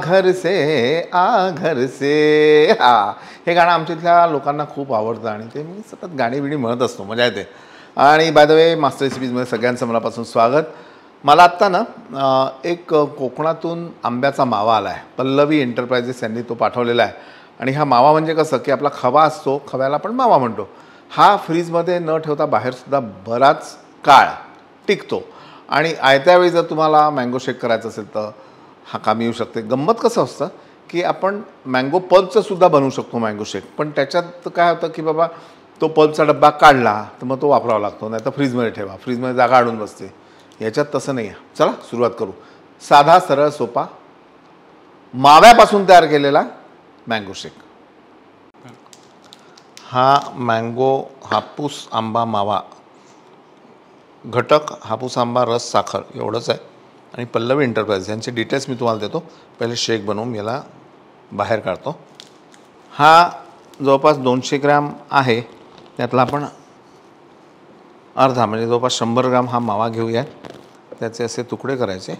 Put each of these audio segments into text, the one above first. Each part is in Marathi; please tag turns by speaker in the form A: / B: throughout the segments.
A: घर से हा हे गाणं आमच्या इथल्या लोकांना खूप आवडतं आणि ते मी सतत गाणी बिणी म्हणत असतो, मजा येते. आणि बाय द वे मास्टर रेसिपीजमध्ये सगळ्यांचं मनापासून स्वागत. मला आत्ता ना एक कोकणातून आंब्याचा मावा आला आहे. पल्लवी एंटरप्राइजेस यांनी तो पाठवलेला आहे. आणि हा मावा म्हणजे कसं की आपला खवा असतो, खव्याला आपण मावा म्हणतो. हा फ्रीजमध्ये न ठेवता बाहेरसुद्धा बराच काळ टिकतो. आणि आयत्या वेळी जर तुम्हाला मँगो शेक करायचं असेल तर हा कामी येऊ शकते. गंमत कसं असतं की आपण मँगो पल्पचं सुद्धा बनवू शकतो मँगो शेक, पण त्याच्यात काय होतं की बाबा तो पल्पचा डब्बा काढला तर मग तो वापरावा लागतो, नाही तर फ्रीजमध्ये ठेवा, फ्रीजमध्ये जागा अडून बसते. याच्यात तसं नाही आहे. चला सुरुवात करू. साधा सरळ सोपा माव्यापासून तयार केलेला मँगो शेक. हा मँगो हापूस आंबा मावा, घटक हापूस आंबा, रस, साखर एवढंच आहे. आणि पल्लवी एंटरप्राइज यांचे डिटेल्स मी तुम्हाला देतो. पहिले शेक बनवून याला बाहेर काढतो. हा जवळपास 200 ग्रॅम आहे. त्यातला आपण अर्धा म्हणजे जवळपास 100 ग्रॅम हा मावा घेऊया. त्याचे असे तुकडे करायचे.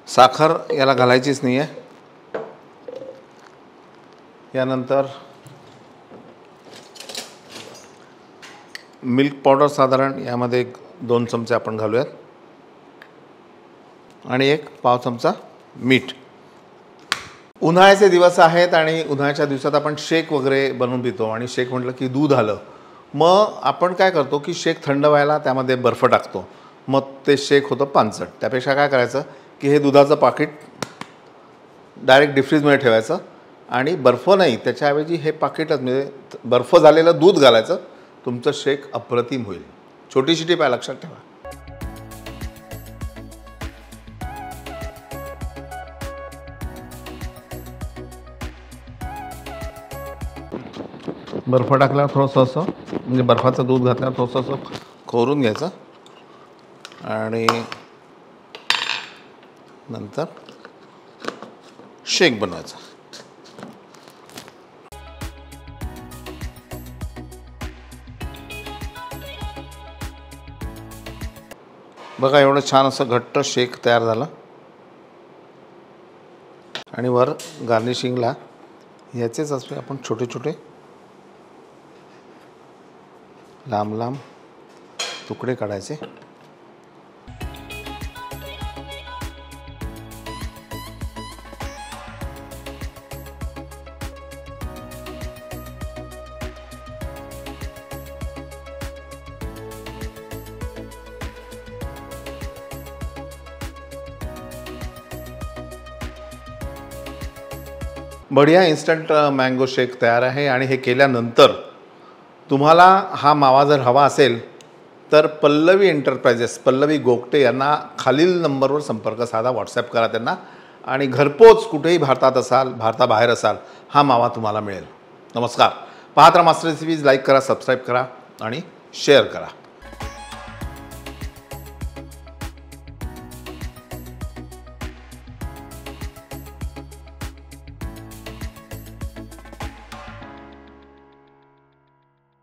A: साखर याला घालायचीच नाही आहे. यानंतर मिल्क पावडर साधारण यामध्ये 2 चमचे आपण घालूयात आणि 1 पाव चमचा मीठ. उन्हाळ्याचे दिवस आहेत आणि उन्हाळ्याच्या दिवसात आपण शेक वगैरे बनवून पितो. आणि शेक म्हटलं की दूध आलं. मग आपण काय करतो की शेक थंड व्हायला त्यामध्ये बर्फ टाकतो, मग ते शेक होतं पानसट. त्यापेक्षा काय करायचं की हे दुधाचं पाकिट डायरेक्ट डिफ्रीजमध्ये ठेवायचं आणि बर्फ नाही, त्याच्याऐवजी हे पाकिटच म्हणजे बर्फ झालेलं दूध घालायचं. तुमचं शेक अप्रतिम होईल. छोटीशी टीप आहे, लक्षात ठेवा. बर्फ टाकल्यावर थोडंसं असं म्हणजे बर्फाचं दूध घातल्यावर थोडंसं असं खोरून घ्यायचं आणि नंतर शेक बनवायचा. बघा एवढं छान असं घट्ट शेक तयार झालं. आणि वर गार्निशिंगला याचेच असे आपण छोटे छोटे लांब लांब तुकडे काढायचे. बढिया इन्स्टंट मँगो शेक तयार आहे. आणि हे केल्यानंतर तुम्हाला हा मावा जर हवा असेल तर पल्लवी एंटरप्राइजेस, पल्लवी गोगटे यांना खालील नंबरवर संपर्क साधा, व्हॉट्सॲप करा त्यांना आणि घरपोच कुठेही भारतात असाल, भारताबाहेर असाल, हा मावा तुम्हाला मिळेल. नमस्कार. पाहत राहा मास्टर रेसिपीज. लाईक करा, सबस्क्राईब करा आणि शेअर करा.